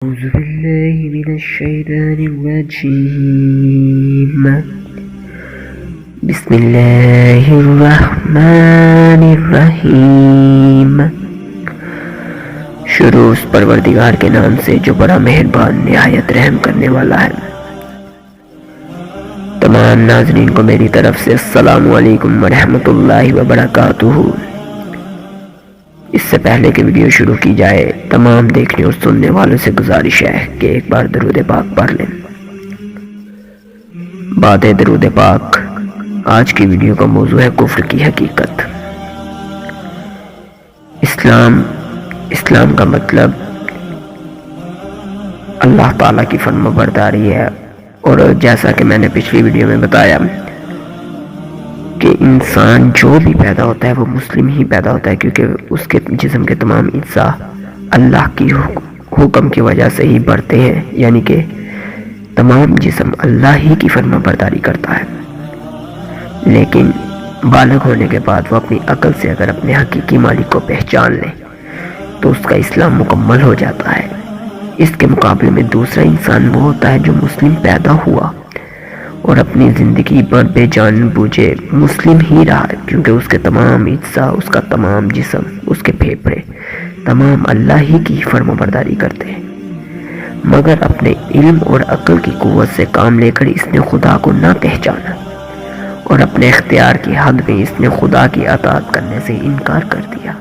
أعوذ بالله من الشيطان الرجيم بسم الله الرحمن الرحیم۔ شروع اس پروردگار کے نام سے جو بڑا مہربان نہایت رحم کرنے والا ہے۔ تمام ناظرین کو میری طرف سے السلام علیکم ورحمۃ اللہ وبرکاتہ۔ اس سے پہلے کہ ویڈیو شروع کی جائے تمام دیکھنے اور سننے والوں سے گزارش ہے کہ ایک بار درود پاک پڑھ لیں۔ بات درود پاک، آج کی ویڈیو کا موضوع ہے کفر کی حقیقت۔ اسلام کا مطلب اللہ تعالیٰ کی فرمانبرداری ہے، اور جیسا کہ میں نے پچھلی ویڈیو میں بتایا کہ انسان جو بھی پیدا ہوتا ہے وہ مسلم ہی پیدا ہوتا ہے، کیونکہ اس کے جسم کے تمام اجزاء اللہ کی حکم کی وجہ سے ہی بڑھتے ہیں، یعنی کہ تمام جسم اللہ ہی کی فرما برداری کرتا ہے۔ لیکن بالغ ہونے کے بعد وہ اپنی عقل سے اگر اپنے حقیقی مالک کو پہچان لے تو اس کا اسلام مکمل ہو جاتا ہے۔ اس کے مقابلے میں دوسرا انسان وہ ہوتا ہے جو مسلم پیدا ہوا اور اپنی زندگی پر بے جان بوجھے مسلم ہی رہا، کیونکہ اس کے تمام اجزاء، اس کا تمام جسم، اس کے پھیپھڑے تمام اللہ ہی کی فرما برداری کرتے ہیں، مگر اپنے علم اور عقل کی قوت سے کام لے کر اس نے خدا کو نہ پہچانا، اور اپنے اختیار کی حد میں اس نے خدا کی اطاعت کرنے سے انکار کر دیا۔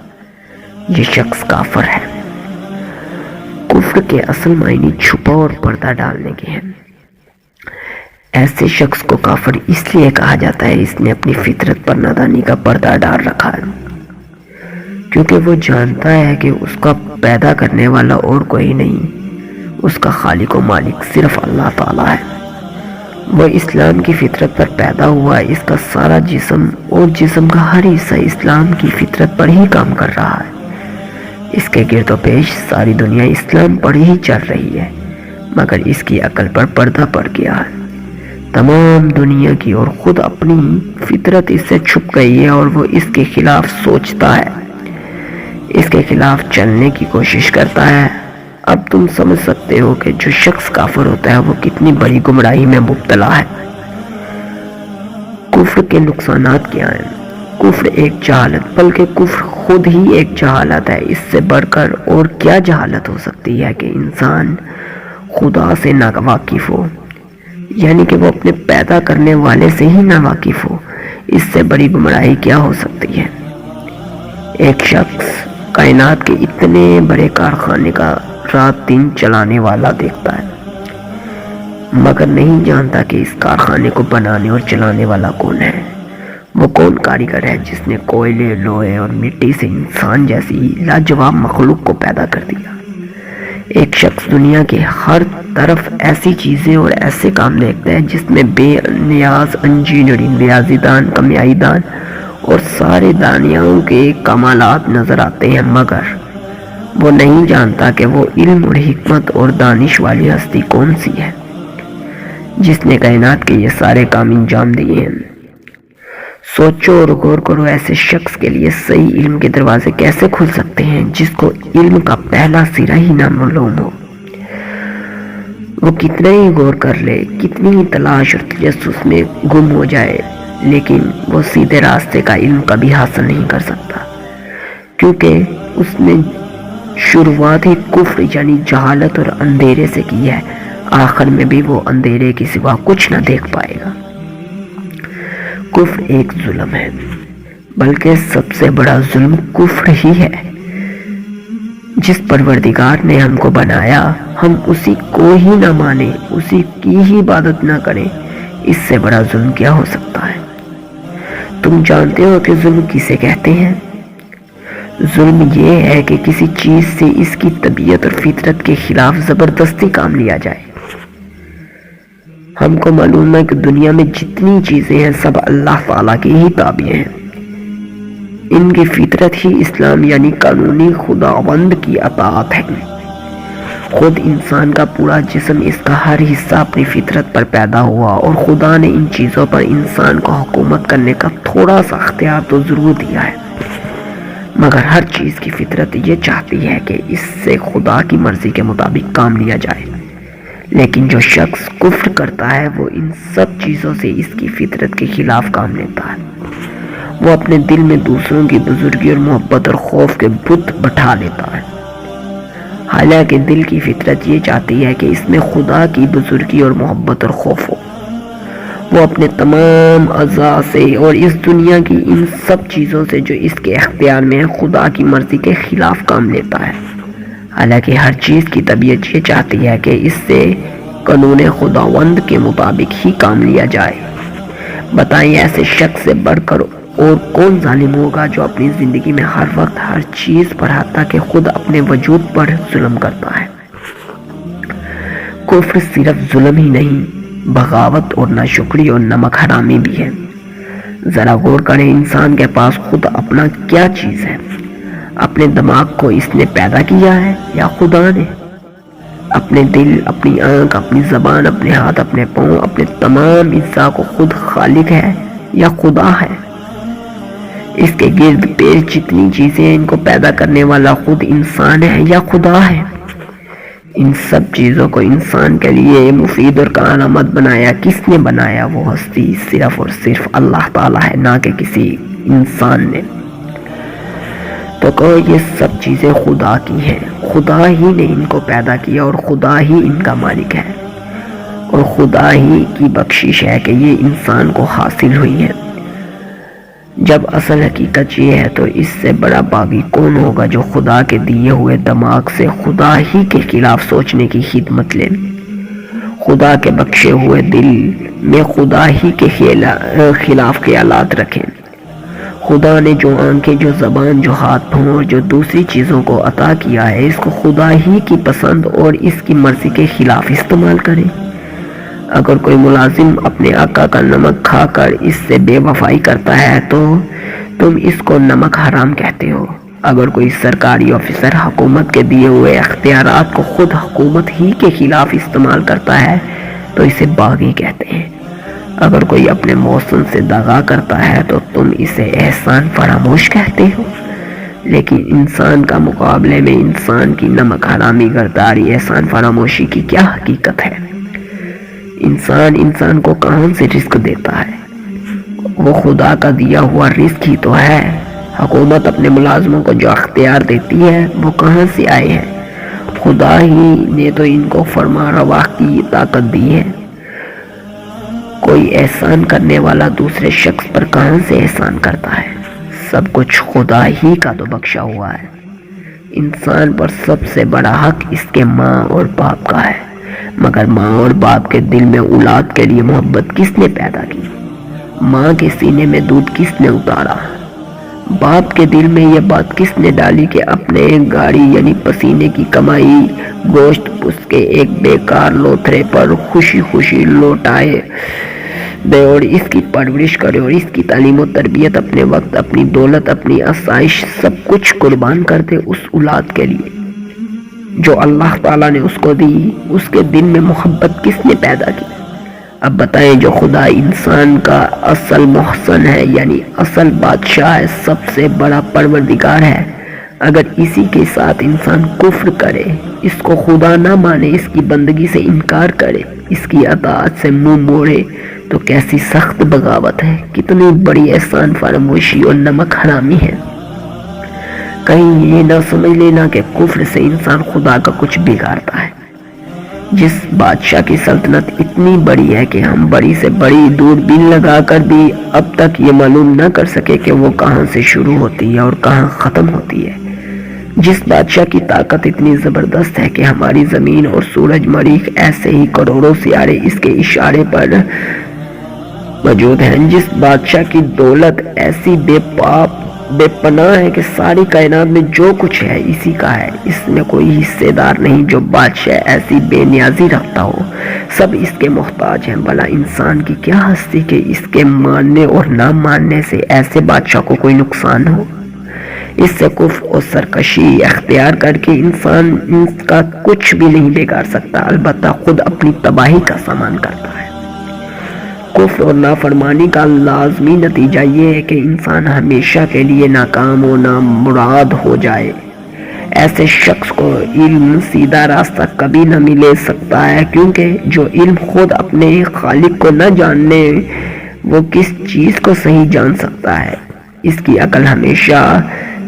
یہ شخص کافر ہے۔ کفر کے اصل معنی چھپا اور پردہ ڈالنے کے ہیں۔ ایسے شخص کو کافر اس لیے کہا جاتا ہے اس نے اپنی فطرت پر نادانی کا پردہ ڈال رکھا ہے، کیونکہ وہ جانتا ہے کہ اس کا پیدا کرنے والا اور کوئی نہیں، اس کا خالق و مالک صرف اللہ تعالیٰ ہے۔ وہ اسلام کی فطرت پر پیدا ہوا، اس کا سارا جسم اور جسم کا ہر حصہ اسلام کی فطرت پر ہی کام کر رہا ہے۔ اس کے گرد و پیش ساری دنیا اسلام پر ہی چل رہی ہے، مگر اس کی عقل پر پردہ پڑ گیا ہے۔ تمام دنیا کی اور خود اپنی فطرت اس سے چھپ گئی ہے، اور وہ اس کے خلاف سوچتا ہے، اس کے خلاف چلنے کی کوشش کرتا ہے۔ اب تم سمجھ سکتے ہو کہ جو شخص کافر ہوتا ہے وہ کتنی بڑی گمراہی میں مبتلا ہے۔ کفر کے نقصانات کیا ہیں؟ کفر ایک جہالت، بلکہ کفر خود ہی ایک جہالت ہے۔ اس سے بڑھ کر اور کیا جہالت ہو سکتی ہے کہ انسان خدا سے ناواقف ہو، یعنی کہ وہ اپنے پیدا کرنے والے سے ہی ناواقف ہو۔ اس سے بڑی گمراہی کیا ہو سکتی ہے؟ ایک شخص کائنات کے اتنے بڑے کارخانے کا رات دن چلانے والا دیکھتا ہے، مگر نہیں جانتا کہ اس کارخانے کو بنانے اور چلانے والا کون ہے۔ وہ کون کاریگر ہے جس نے کوئلے، لوہے اور مٹی سے انسان جیسی لاجواب مخلوق کو پیدا کر دیا۔ ایک شخص دنیا کے ہر طرف ایسی چیزیں اور ایسے کام دیکھتا ہے جس میں بے نیاز انجینئرنگ، ریاضی دان، کیمیائی دان اور سارے دانیاؤں کے کمالات نظر آتے ہیں، مگر وہ نہیں جانتا کہ وہ علم اور حکمت اور دانش والی ہستی کون سی ہے جس نے کائنات کے یہ سارے کام انجام دیے ہیں۔ سوچو اور غور کرو، ایسے شخص کے لیے صحیح علم کے دروازے کیسے کھل سکتے ہیں جس کو علم کا پہلا سرا ہی نامعلوم ہو؟ وہ کتنا ہی غور کر لے، کتنی ہی تلاش اور تجسس میں گم ہو جائے، لیکن وہ سیدھے راستے کا علم کبھی حاصل نہیں کر سکتا، کیونکہ اس نے شروعات ہی کفر یعنی جہالت اور اندھیرے سے کی ہے۔ آخر میں بھی وہ اندھیرے کے سوا کچھ نہ دیکھ پائے گا۔ کفر ایک ظلم ہے، بلکہ سب سے بڑا ظلم کفر ہی ہے۔ جس پروردگار نے ہم کو بنایا، ہم اسی کو ہی نہ مانیں، اسی کی ہی عبادت نہ کریں، اس سے بڑا ظلم کیا ہو سکتا ہے؟ تم جانتے ہو کہ ظلم کسے کہتے ہیں؟ ظلم یہ ہے کہ کسی چیز سے اس کی طبیعت اور فطرت کے خلاف زبردستی کام لیا جائے۔ ہم کو معلوم ہے کہ دنیا میں جتنی چیزیں ہیں سب اللہ تعالیٰ کی ہی تابع ہیں۔ ان کی فطرت ہی اسلام یعنی قانونی خداوند کی اطاعت ہے۔ خود انسان کا پورا جسم، اس کا ہر حصہ اپنی فطرت پر پیدا ہوا، اور خدا نے ان چیزوں پر انسان کو حکومت کرنے کا تھوڑا سا اختیار تو ضرور دیا ہے، مگر ہر چیز کی فطرت یہ چاہتی ہے کہ اس سے خدا کی مرضی کے مطابق کام لیا جائے، لیکن جو شخص کفر کرتا ہے وہ ان سب چیزوں سے اس کی فطرت کے خلاف کام لیتا ہے۔ وہ اپنے دل میں دوسروں کی بزرگی اور محبت اور خوف کے بت بٹھا لیتا ہے، حالانکہ دل کی فطرت یہ چاہتی ہے کہ اس میں خدا کی بزرگی اور محبت اور خوف ہو۔ وہ اپنے تمام اعضاء سے اور اس دنیا کی ان سب چیزوں سے جو اس کے اختیار میں ہے خدا کی مرضی کے خلاف کام لیتا ہے، حالانکہ ہر چیز کی طبیعت یہ چاہتی ہے کہ اس سے قانون خداوند کے مطابق ہی کام لیا جائے۔ بتائیں ایسے شخص سے بڑھ کر اور کون ظالم ہوگا جو اپنی زندگی میں ہر وقت ہر چیز پر حتیٰ کہ خود اپنے وجود پر ظلم کرتا ہے۔ کفر صرف ظلم ہی نہیں، بغاوت اور ناشکری اور نمک حرامی بھی ہے۔ ذرا غور کریں انسان کے پاس خود اپنا کیا چیز ہے؟ اپنے دماغ کو اس نے پیدا کیا ہے یا خدا نے؟ اپنے دل، اپنی آنکھ، اپنی زبان، اپنے ہاتھ، اپنے پاؤں، اپنے تمام اجزاء کو خود خالق ہے یا خدا ہے؟ اس کے گرد پیش جتنی چیزیں ان کو پیدا کرنے والا خود انسان ہے یا خدا ہے؟ ان سب چیزوں کو انسان کے لیے مفید اور کارآمد بنایا کس نے بنایا؟ وہ ہستی صرف اور صرف اللہ تعالیٰ ہے، نہ کہ کسی انسان نے۔ تو کہو یہ سب چیزیں خدا کی ہیں، خدا ہی نے ان کو پیدا کیا اور خدا ہی ان کا مالک ہے، اور خدا ہی کی بخشش ہے کہ یہ انسان کو حاصل ہوئی ہے۔ جب اصل حقیقت یہ ہے تو اس سے بڑا باغی کون ہوگا جو خدا کے دیے ہوئے دماغ سے خدا ہی کے خلاف سوچنے کی خدمت لے، خدا کے بخشے ہوئے دل میں خدا ہی کے خلاف خیالات رکھیں۔ خدا نے جو آنکھیں، جو زبان، جو ہاتھ پاؤں اور جو دوسری چیزوں کو عطا کیا ہے، اس کو خدا ہی کی پسند اور اس کی مرضی کے خلاف استعمال کریں۔ اگر کوئی ملازم اپنے آقا کا نمک کھا کر اس سے بے وفائی کرتا ہے تو تم اس کو نمک حرام کہتے ہو۔ اگر کوئی سرکاری آفیسر حکومت کے دیے ہوئے اختیارات کو خود حکومت ہی کے خلاف استعمال کرتا ہے تو اسے باغی کہتے ہیں۔ اگر کوئی اپنے موسم سے دغا کرتا ہے تو تم اسے احسان فراموش کہتے ہو۔ لیکن انسان کا مقابلے میں انسان کی نمک حرامی گرداری، احسان فراموشی کی کیا حقیقت ہے؟ انسان کو کہاں سے رزق دیتا ہے؟ وہ خدا کا دیا ہوا رزق ہی تو ہے۔ حکومت اپنے ملازموں کو جو اختیار دیتی ہے وہ کہاں سے آئے ہیں؟ خدا ہی نے تو ان کو فرما روا کی طاقت دی ہے۔ کوئی احسان کرنے والا دوسرے شخص پر کہاں سے احسان کرتا ہے؟ سب کچھ خدا ہی کا تو بخشا ہوا ہے۔ انسان پر سب سے بڑا حق اس کے ماں اور باپ کا ہے، مگر ماں اور باپ کے دل میں اولاد کے لیے محبت کس نے پیدا کی؟ ماں کے سینے میں دودھ کس نے اتارا؟ باپ کے دل میں یہ بات کس نے ڈالی کہ اپنے گاڑی یعنی پسینے کی کمائی گوشت اس کے ایک بیکار لوتھڑے پر خوشی خوشی لوٹائے دے اور اس کی پرورش کرے اور اس کی تعلیم و تربیت، اپنے وقت، اپنی دولت، اپنی آسائش سب کچھ قربان کر دے اس اولاد کے لیے جو اللہ تعالیٰ نے اس کو دی؟ اس کے دل میں محبت کس نے پیدا کی؟ اب بتائیں جو خدا انسان کا اصل محسن ہے یعنی اصل بادشاہ ہے، سب سے بڑا پروردگار ہے، اگر اسی کے ساتھ انسان کفر کرے، اس کو خدا نہ مانے، اس کی بندگی سے انکار کرے، اس کی اطاعت سے منہ موڑے تو کیسی سخت بغاوت ہے، کتنی بڑی احسان فراموشی اور نمک حرامی ہے۔ کہیں یہ نہ سمجھ لینا کہ کفر سے انسان خدا کا کچھ بگاڑتا ہے۔ جس بادشاہ کی سلطنت اتنی بڑی ہے کہ ہم بڑی سے بڑی دوربین لگا کر بھی اب تک یہ معلوم نہ کر سکے کہ وہ کہاں سے شروع ہوتی ہے اور کہاں ختم ہوتی ہے۔ جس بادشاہ کی طاقت اتنی زبردست ہے کہ ہماری زمین اور سورج، مریخ ایسے ہی کروڑوں سیارے اس کے اشارے پر موجود ہیں۔ جس بادشاہ کی دولت ایسی بے پناہ ہے کہ ساری کائنات میں جو کچھ ہے اسی کا ہے، اس میں کوئی حصے دار نہیں۔ جو بادشاہ ایسی بے نیازی رکھتا ہو، سب اس کے محتاج ہیں۔ بھلا انسان کی کیا ہستی کہ اس کے ماننے اور نہ ماننے سے ایسے بادشاہ کو کوئی نقصان ہو؟ اس سے کفر اور سرکشی اختیار کر کے انسان اس کا کچھ بھی نہیں بگاڑ سکتا، البتہ خود اپنی تباہی کا سامان کرتا ہے۔ کفر اور نافرمانی کا لازمی نتیجہ یہ ہے کہ انسان ہمیشہ کے لیے ناکام و نامراد ہو جائے۔ ایسے شخص کو علم سیدھا راستہ کبھی نہ مل سکتا ہے، کیونکہ جو علم خود اپنے خالق کو نہ جاننے وہ کس چیز کو صحیح جان سکتا ہے۔ اس کی عقل ہمیشہ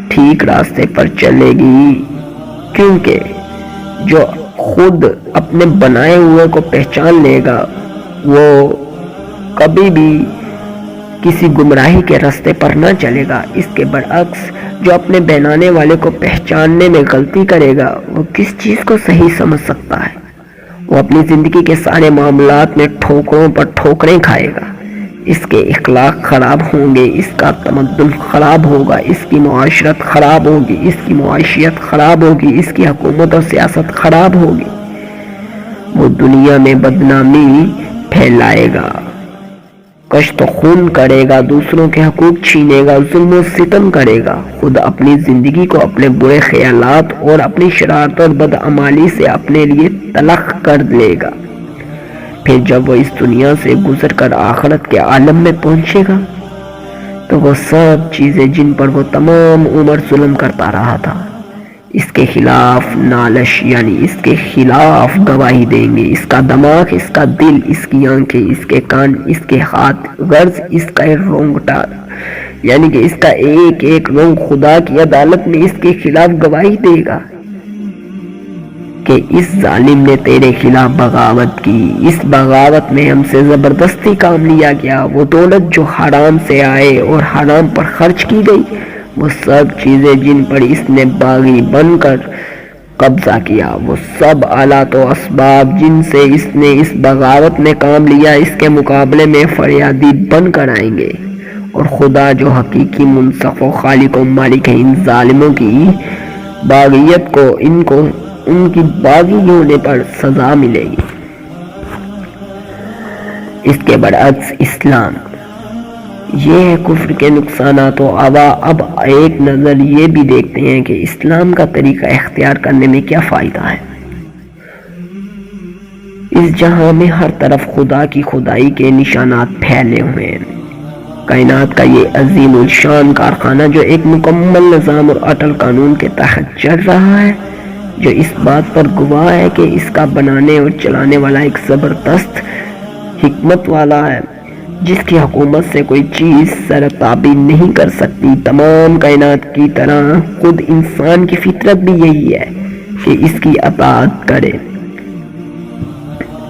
ٹھیک راستے پر چلے گی، کیونکہ جو خود اپنے بنائے ہوئے کو پہچان لے گا وہ کبھی بھی کسی گمراہی کے راستے پر نہ چلے گا۔ اس کے برعکس جو اپنے بنانے والے کو پہچاننے میں غلطی کرے گا وہ کس چیز کو صحیح سمجھ سکتا ہے۔ وہ اپنی زندگی کے سارے معاملات میں ٹھوکروں پر ٹھوکریں کھائے گا۔ اس کے اخلاق خراب ہوں گے، اس کا تمدن خراب ہوگا، اس کی معاشرت خراب ہوگی، اس کی معاشیت خراب ہوگی، اس کی حکومت اور سیاست خراب ہوگی۔ وہ دنیا میں بدنامی پھیلائے گا، کشت و خون کرے گا، دوسروں کے حقوق چھینے گا، ظلم و ستم کرے گا، خود اپنی زندگی کو اپنے برے خیالات اور اپنی شرارت اور بدعمالی سے اپنے لیے تلخ کر لے گا۔ پھر جب وہ اس دنیا سے گزر کر آخرت کے عالم میں پہنچے گا تو وہ سب چیزیں جن پر وہ تمام عمر ظلم کرتا رہا تھا اس کے خلاف نالش یعنی اس کے خلاف گواہی دیں گے۔ اس کا دماغ، اس کا دل، اس کی آنکھیں، اس کے کان، اس کے ہاتھ، غرض اس کا رونگٹا یعنی کہ اس کا ایک ایک رونگ خدا کی عدالت میں اس کے خلاف گواہی دے گا کہ اس ظالم نے تیرے خلاف بغاوت کی، اس بغاوت میں ہم سے زبردستی کام لیا گیا، وہ دولت جو حرام سے آئے اور حرام پر خرچ کی گئی، وہ سب چیزیں جن پر اس نے باغی بن کر قبضہ کیا، وہ سب آلات و اسباب جن سے اس نے اس بغاوت میں کام لیا، اس کے مقابلے میں فریادی بن کر آئیں گے، اور خدا جو حقیقی منصف و خالق و مالک ہے ان ظالموں کی باغیت کو ان کی باغی ہونے پر سزا ملے گی۔ اس کے برعکس اسلام یہ ہے کفر کے نقصانات و اب ایک نظر یہ بھی دیکھتے ہیں کہ اسلام کا طریقہ اختیار کرنے میں کیا فائدہ ہے۔ اس جہاں میں ہر طرف خدا کی خدائی کے نشانات پھیلے ہوئے ہیں۔ کائنات کا یہ عظیم الشان کارخانہ جو ایک مکمل نظام اور اٹل قانون کے تحت چل رہا ہے، جو اس بات پر گواہ ہے کہ اس کا بنانے اور چلانے والا ایک زبردست حکمت والا ہے جس کی حکومت سے کوئی چیز سرتابی نہیں کر سکتی۔ تمام کائنات کی طرح خود انسان کی فطرت بھی یہی ہے کہ اس کی اطاعت کرے،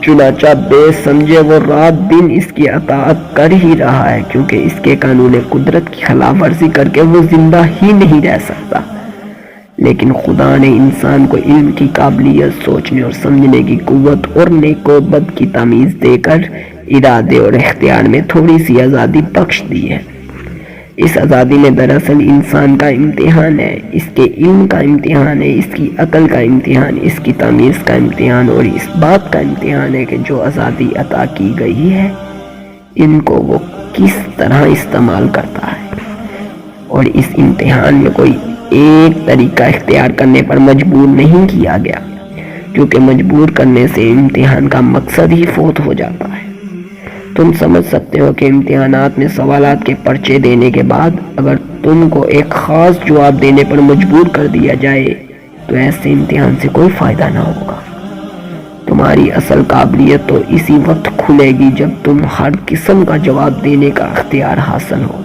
چنانچہ بے سمجھے وہ رات دن اس کی اطاعت کر ہی رہا ہے، کیونکہ اس کے قانون قدرت کی خلاف ورزی کر کے وہ زندہ ہی نہیں رہ سکتا۔ لیکن خدا نے انسان کو علم کی قابلیت، سوچنے اور سمجھنے کی قوت اور نیک و بد کی تمیز دے کر ارادے اور اختیار میں تھوڑی سی آزادی بخش دی ہے۔ اس آزادی میں دراصل انسان کا امتحان ہے، اس کے علم کا امتحان ہے، اس کی عقل کا امتحان، اس کی تمیز کا امتحان اور اس بات کا امتحان ہے کہ جو آزادی عطا کی گئی ہے ان کو وہ کس طرح استعمال کرتا ہے۔ اور اس امتحان میں کوئی ایک طریقہ اختیار کرنے پر مجبور نہیں کیا گیا، کیونکہ مجبور کرنے سے امتحان کا مقصد ہی فوت ہو جاتا ہے۔ تم سمجھ سکتے ہو کہ امتحانات میں سوالات کے پرچے دینے کے بعد اگر تم کو ایک خاص جواب دینے پر مجبور کر دیا جائے تو ایسے امتحان سے کوئی فائدہ نہ ہوگا۔ تمہاری اصل قابلیت تو اسی وقت کھلے گی جب تم ہر قسم کا جواب دینے کا اختیار حاصل ہو۔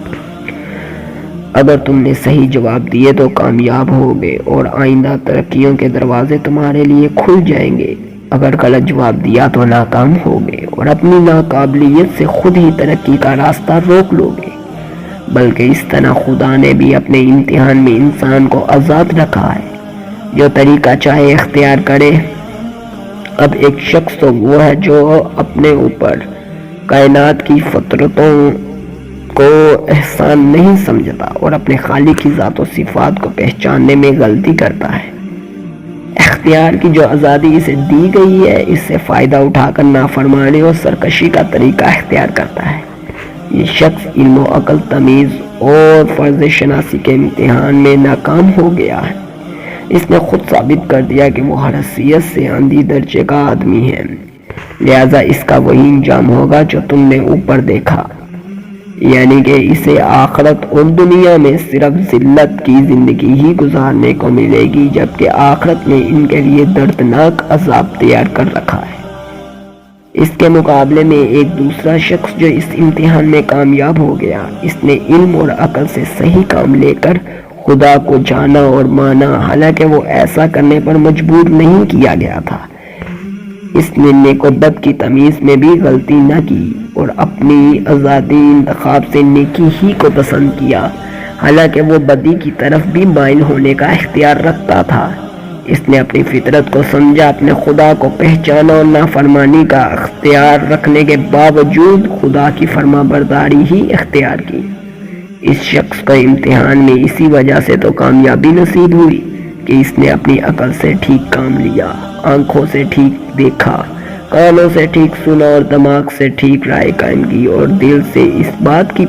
اگر تم نے صحیح جواب دیے تو کامیاب ہوگے اور آئندہ ترقیوں کے دروازے تمہارے لیے کھل جائیں گے، اگر غلط جواب دیا تو ناکام ہوگے اور اپنی ناقابلیت سے خود ہی ترقی کا راستہ روک لوگے۔ بلکہ اس طرح خدا نے بھی اپنے امتحان میں انسان کو آزاد رکھا ہے، جو طریقہ چاہے اختیار کرے۔ اب ایک شخص تو وہ ہے جو اپنے اوپر کائنات کی فطرتوں کو احسان نہیں سمجھتا اور اپنے خالق کی ذات و صفات کو پہچاننے میں غلطی کرتا ہے۔ اختیار کی جو آزادی اسے دی گئی ہے اس سے فائدہ اٹھا کر نافرمانی اور سرکشی کا طریقہ اختیار کرتا ہے۔ یہ شخص علم و عقل، تمیز اور فرض شناسی کے امتحان میں ناکام ہو گیا ہے۔ اس نے خود ثابت کر دیا کہ وہ ہر حیثیت سے اندھی درجے کا آدمی ہے۔ لہذا اس کا وہی انجام ہوگا جو تم نے اوپر دیکھا، یعنی کہ اسے آخرت اور دنیا میں صرف ذلت کی زندگی ہی گزارنے کو ملے گی، جبکہ آخرت میں ان کے لیے دردناک عذاب تیار کر رکھا ہے۔ اس کے مقابلے میں ایک دوسرا شخص جو اس امتحان میں کامیاب ہو گیا، اس نے علم اور عقل سے صحیح کام لے کر خدا کو جانا اور مانا، حالانکہ وہ ایسا کرنے پر مجبور نہیں کیا گیا تھا۔ اس نے نیک و بد کی تمیز میں بھی غلطی نہ کی اور اپنی آزادی انتخاب سے نیکی ہی کو پسند کیا، حالانکہ وہ بدی کی طرف بھی مائل ہونے کا اختیار رکھتا تھا۔ اس نے اپنی فطرت کو سمجھا، اپنے خدا کو پہچانا اور نافرمانی کا اختیار رکھنے کے باوجود خدا کی فرما برداری ہی اختیار کی۔ اس شخص کو امتحان میں اسی وجہ سے تو کامیابی نصیب ہوئی کہ اس نے اپنی عقل سے ٹھیک کام لیا، آنکھوں سے ٹھیک دیکھا، کانوں سے ٹھیک سنا اور دماغ سے ٹھیک رائے قائم کی اور دل سے اس بات کی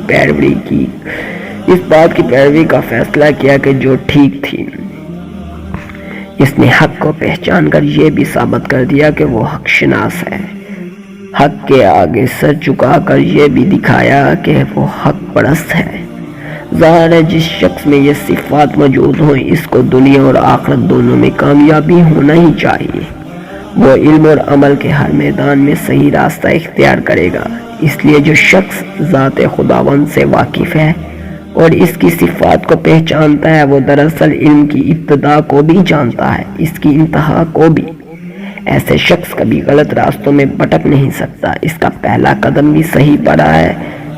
پیروی کا فیصلہ کیا کہ جو ٹھیک تھی۔ اس نے حق کو پہچان کر یہ بھی ثابت کر دیا کہ وہ حق شناس ہے، حق کے آگے سر جھکا کر یہ بھی دکھایا کہ وہ حق پرست ہے۔ ظاہر ہے جس شخص میں یہ صفات موجود ہوں، اس کو دنیا اور آخرت دونوں میں کامیابی ہونا ہی چاہیے۔ وہ علم اور عمل کے ہر میدان میں صحیح راستہ اختیار کرے گا۔ اس لیے جو شخص ذات خداوند سے واقف ہے اور اس کی صفات کو پہچانتا ہے، وہ دراصل علم کی ابتدا کو بھی جانتا ہے، اس کی انتہا کو بھی۔ ایسے شخص کبھی غلط راستوں میں بھٹک نہیں سکتا۔ اس کا پہلا قدم بھی صحیح پڑا ہے،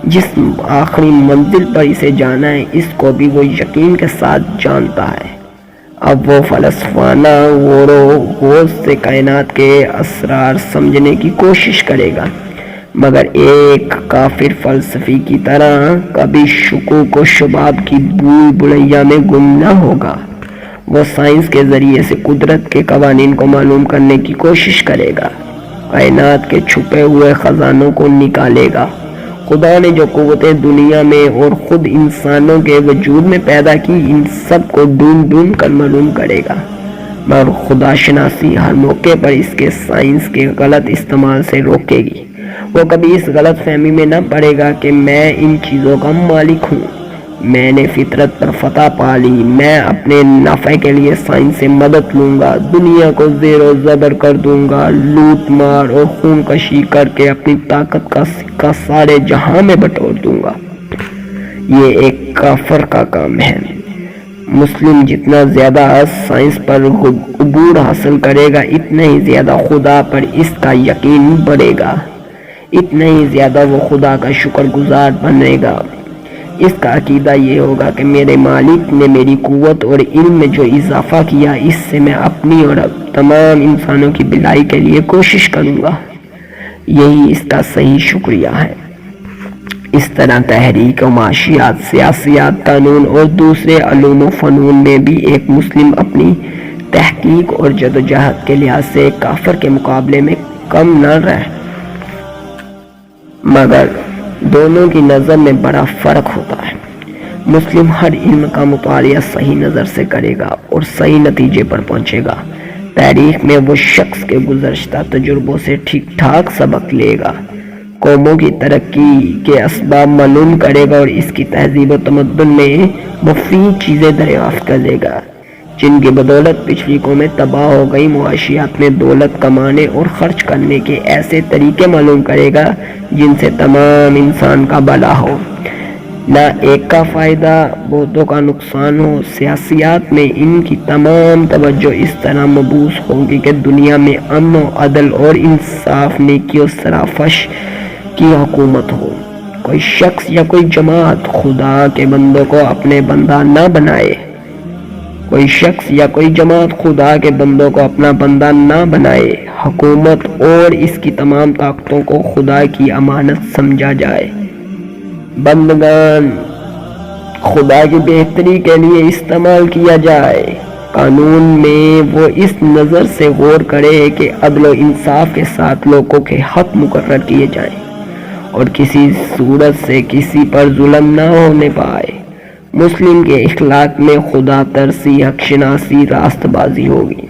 جس آخری منزل پر اسے جانا ہے اس کو بھی وہ یقین کے ساتھ جانتا ہے۔ اب وہ فلسفانہ غور و خوض سے کائنات کے اسرار سمجھنے کی کوشش کرے گا، مگر ایک کافر فلسفی کی طرح کبھی شکوک و شبہات کی بھول بھلیا میں گم نہ ہوگا۔ وہ سائنس کے ذریعے سے قدرت کے قوانین کو معلوم کرنے کی کوشش کرے گا، کائنات کے چھپے ہوئے خزانوں کو نکالے گا۔ خدا نے جو قوتیں دنیا میں اور خود انسانوں کے وجود میں پیدا کی، ان سب کو ڈھونڈ ڈھونڈ کر معلوم کرے گا، مگر خدا شناسی ہر موقع پر اس کے سائنس کے غلط استعمال سے روکے گی۔ وہ کبھی اس غلط فہمی میں نہ پڑے گا کہ میں ان چیزوں کا مالک ہوں، میں نے فطرت پر فتح پا لی، میں اپنے نفع کے لیے سائنس سے مدد لوں گا، دنیا کو زیر و زبر کر دوں گا، لوٹ مار اور خون کشی کر کے اپنی طاقت کا سکہ سارے جہاں میں بٹور دوں گا۔ یہ ایک کافر کا کام ہے۔ مسلم جتنا زیادہ سائنس پر عبور حاصل کرے گا، اتنا ہی زیادہ خدا پر اس کا یقین بڑھے گا، اتنا ہی زیادہ وہ خدا کا شکر گزار بنے گا۔ اس کا عقیدہ یہ ہوگا کہ میرے مالک نے میری قوت اور علم میں جو اضافہ کیا، اس سے میں اپنی اور تمام انسانوں کی بھلائی کے لیے کوشش کروں گا۔ یہی اس کا صحیح شکریہ ہے۔ اس طرح تحریک و معاشیات، سیاسیات، قانون اور دوسرے علوم و فنون میں بھی ایک مسلم اپنی تحقیق اور جدوجہد کے لحاظ سے ایک کافر کے مقابلے میں کم نہ رہے، مگر دونوں کی نظر میں بڑا فرق ہوتا ہے۔ مسلم ہر علم کا مطالعہ صحیح نظر سے کرے گا اور صحیح نتیجے پر پہنچے گا۔ تاریخ میں وہ شخص کے گزشتہ تجربوں سے ٹھیک ٹھاک سبق لے گا، قوموں کی ترقی کے اسباب معلوم کرے گا اور اس کی تہذیب و تمدن میں مفید چیزیں دریافت کر لے گا، جن کی بدولت پچھلی قومیں تباہ ہو گئی۔ معاشیات میں دولت کمانے اور خرچ کرنے کے ایسے طریقے معلوم کرے گا جن سے تمام انسان کا بھلا ہو، نہ ایک کا فائدہ بہتوں کا نقصان ہو۔ سیاسیات میں ان کی تمام توجہ اس طرح مبعوث ہوگی کہ دنیا میں امن و عدل اور انصاف، نیکی و شرافت کی حکومت ہو۔ کوئی شخص یا کوئی جماعت خدا کے بندوں کو اپنے بندہ نہ بنائے، کوئی شخص یا کوئی جماعت خدا کے بندوں کو اپنا بندہ نہ بنائے۔ حکومت اور اس کی تمام طاقتوں کو خدا کی امانت سمجھا جائے، بندگان خدا کی بہتری کے لیے استعمال کیا جائے۔ قانون میں وہ اس نظر سے غور کرے کہ عدل و انصاف کے ساتھ لوگوں کے حق مقرر کیے جائیں اور کسی صورت سے کسی پر ظلم نہ ہونے پائے۔ مسلم کے اخلاق میں خدا ترسی، حق شناسی، راست بازی ہوگی۔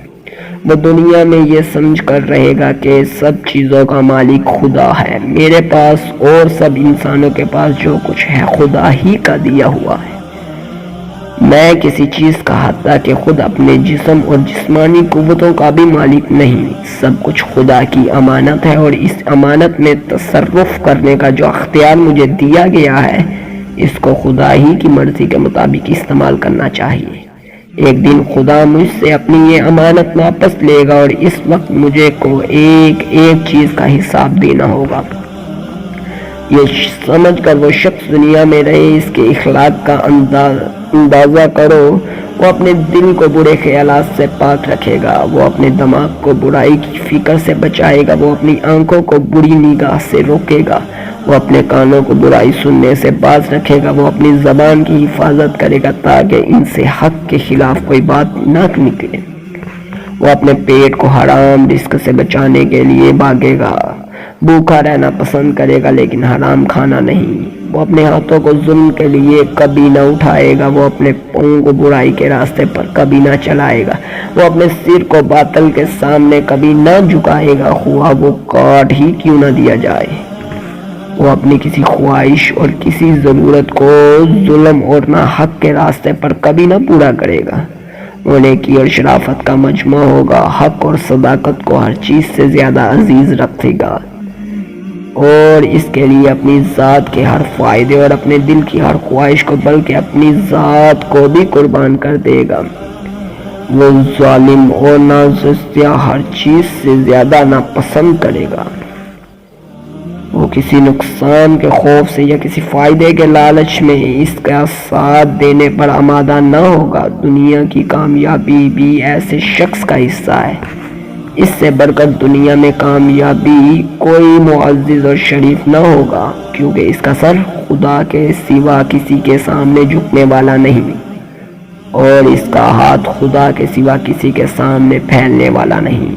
وہ دنیا میں یہ سمجھ کر رہے گا کہ سب چیزوں کا مالک خدا ہے، میرے پاس اور سب انسانوں کے پاس جو کچھ ہے خدا ہی کا دیا ہوا ہے۔ میں کسی چیز کا حتیٰ کہ خود اپنے جسم اور جسمانی قوتوں کا بھی مالک نہیں، سب کچھ خدا کی امانت ہے، اور اس امانت میں تصرف کرنے کا جو اختیار مجھے دیا گیا ہے اس کو خدا ہی کی مرضی کے مطابق استعمال کرنا چاہیے۔ ایک دن خدا مجھ سے اپنی یہ امانت واپس لے گا اور اس وقت مجھے کو ایک ایک چیز کا حساب دینا ہوگا۔ یہ سمجھ کر وہ شخص دنیا میں رہے، اس کے اخلاق کا اندازہ کرو، وہ اپنے دل کو برے خیالات سے پاک رکھے گا، وہ اپنے دماغ کو برائی کی فکر سے بچائے گا، وہ اپنی آنکھوں کو بری نگاہ سے روکے گا، وہ اپنے کانوں کو برائی سننے سے باز رکھے گا، وہ اپنی زبان کی حفاظت کرے گا تاکہ ان سے حق کے خلاف کوئی بات نہ نکلے، وہ اپنے پیٹ کو حرام رزق سے بچانے کے لیے بھاگے گا، بھوکا رہنا پسند کرے گا لیکن حرام کھانا نہیں، وہ اپنے ہاتھوں کو ظلم کے لیے کبھی نہ اٹھائے گا، وہ اپنے پاؤں کو برائی کے راستے پر کبھی نہ چلائے گا، وہ اپنے سر کو باطل کے سامنے کبھی نہ جھکائے گا، خواہ وہ کاٹ ہی کیوں نہ دیا جائے، وہ اپنی کسی خواہش اور کسی ضرورت کو ظلم اور ناحق کے راستے پر کبھی نہ پورا کرے گا، وہ نیکی اور شرافت کا مجمع ہوگا، حق اور صداقت کو ہر چیز سے زیادہ عزیز رکھے گا، اور اس کے لیے اپنی ذات کے ہر فائدے اور اپنے دل کی ہر خواہش کو بلکہ اپنی ذات کو بھی قربان کر دے گا، وہ ظالم اور ناجائز ہر چیز سے زیادہ ناپسند کرے گا، وہ کسی نقصان کے خوف سے یا کسی فائدے کے لالچ میں اس کا ساتھ دینے پر آمادہ نہ ہوگا۔ دنیا کی کامیابی بھی ایسے شخص کا حصہ ہے، اس سے بڑھ کر دنیا میں کامیابی کوئی معزز اور شریف نہ ہوگا، کیونکہ اس کا سر خدا کے سوا کسی کے سامنے جھکنے والا نہیں، اور اس کا ہاتھ خدا کے سوا کسی کے سامنے پھیلنے والا نہیں۔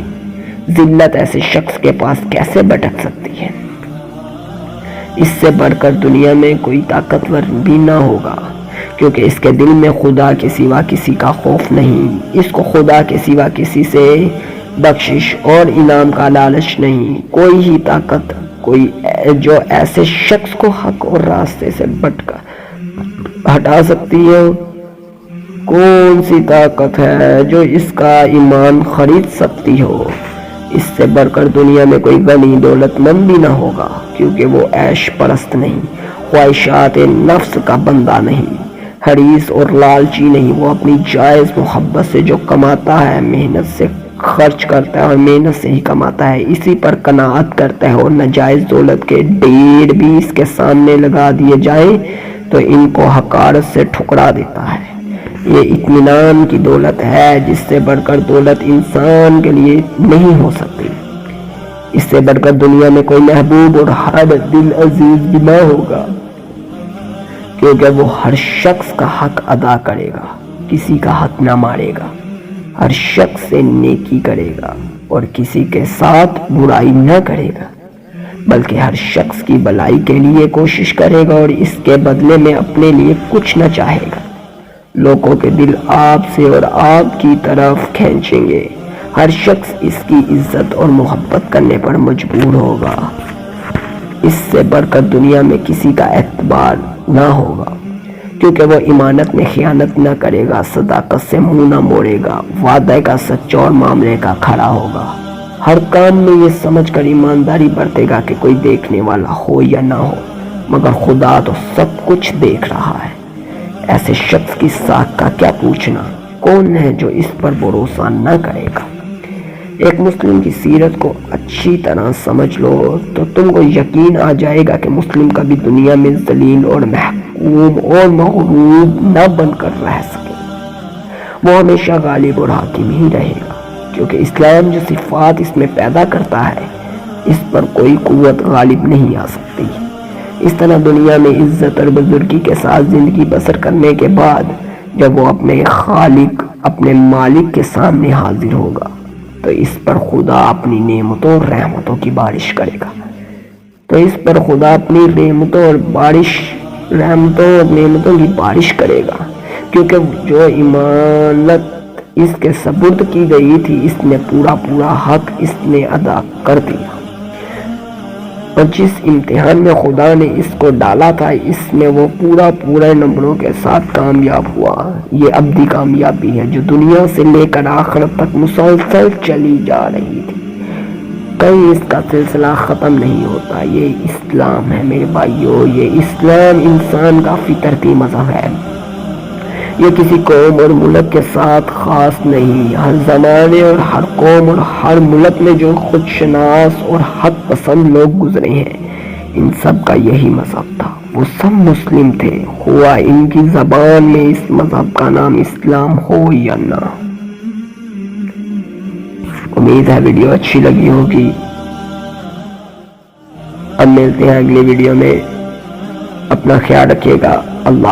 ذلت ایسے شخص کے پاس کیسے بھٹک سکتی ہے؟ اس سے بڑھ کر دنیا میں کوئی طاقتور بھی نہ ہوگا، کیونکہ اس کے دل میں خدا کے سوا کسی کا خوف نہیں، اس کو خدا کے سوا کسی سے بخشش اور انعام کا لالچ نہیں۔ کوئی ہی طاقت کوئی جو ایسے شخص کو حق اور راستے سے ہٹا سکتی ہے؟ کون سی طاقت ہے جو اس کا ایمان خرید سکتی ہو؟ اس سے بڑھ کر دنیا میں کوئی غنی دولت مند بھی نہ ہوگا، کیونکہ وہ عیش پرست نہیں، خواہشات نفس کا بندہ نہیں، حریص اور لالچی نہیں، وہ اپنی جائز محبت سے جو کماتا ہے محنت سے خرچ کرتا ہے اور محنت سے ہی کماتا ہے، اسی پر قناعت کرتا ہے، اور ناجائز دولت کے ڈھیر بھی اس کے سامنے لگا دیے جائیں تو ان کو حقارت سے ٹھکرا دیتا ہے۔ یہ اطمینان کی دولت ہے جس سے بڑھ کر دولت انسان کے لیے نہیں ہو سکتی۔ اس سے بڑھ کر دنیا میں کوئی محبوب اور ہر دل عزیز بھی نہ ہوگا، کیونکہ وہ ہر شخص کا حق ادا کرے گا، کسی کا حق نہ مارے گا، ہر شخص سے نیکی کرے گا اور کسی کے ساتھ برائی نہ کرے گا، بلکہ ہر شخص کی بھلائی کے لیے کوشش کرے گا اور اس کے بدلے میں اپنے لیے کچھ نہ چاہے گا۔ لوگوں کے دل آپ سے اور آپ کی طرف کھینچیں گے، ہر شخص اس کی عزت اور محبت کرنے پر مجبور ہوگا۔ اس سے بڑھ کر دنیا میں کسی کا اعتبار نہ ہوگا، کیونکہ وہ امانت میں خیانت نہ کرے گا، صداقت سے منہ نہ موڑے گا، وعدے کا سچا اور معاملے کا کھڑا ہوگا، ہر کام میں یہ سمجھ کر ایمانداری برتے گا کہ کوئی دیکھنے والا ہو یا نہ ہو مگر خدا تو سب کچھ دیکھ رہا ہے۔ ایسے شخص کی ساکھ کا کیا پوچھنا، کون ہے جو اس پر بھروسہ نہ کرے گا؟ ایک مسلم کی سیرت کو اچھی طرح سمجھ لو تو تم کو یقین آ جائے گا کہ مسلم کبھی دنیا میں ذلیل اور محکوم اور مغلوب نہ بن کر رہ سکے، وہ ہمیشہ غالب اور حاکم ہی رہے گا، کیونکہ اسلام جو صفات اس میں پیدا کرتا ہے اس پر کوئی قوت غالب نہیں آ سکتی۔ اس طرح دنیا میں عزت اور بزرگی کے ساتھ زندگی بسر کرنے کے بعد جب وہ اپنے خالق اپنے مالک کے سامنے حاضر ہوگا تو اس پر خدا اپنی نعمتوں اور رحمتوں کی بارش کرے گا، رحمتوں اور نعمتوں کی بارش کرے گا، کیونکہ جو امانت اس کے سپرد کی گئی تھی، اس نے پورا حق اس نے ادا کر دیا، اور جس امتحان میں خدا نے اس کو ڈالا تھا اس میں وہ پورے نمبروں کے ساتھ کامیاب ہوا۔ یہ ابدی کامیابی ہے جو دنیا سے لے کر آخر تک مسلسل چلی جا رہی تھی، کہیں اس کا سلسلہ ختم نہیں ہوتا۔ یہ اسلام ہے میرے بھائیوں، یہ اسلام انسان کا فطرتی مذہب ہے۔ یہ کسی قوم اور ملک کے ساتھ خاص نہیں، ہر زمانے اور ہر قوم اور ہر ملک میں جو خودشناس اور حق پسند لوگ گزرے ہیں، ان سب کا یہی مذہب تھا۔ وہ سب مسلم تھے، ہوا ان کی زبان میں اس مذہب کا نام اسلام ہو یا نہ۔ امید ہے ویڈیو اچھی لگی ہوگی۔ اب ملتے ہیں اگلی ویڈیو میں، اپنا خیال رکھیے گا، اللہ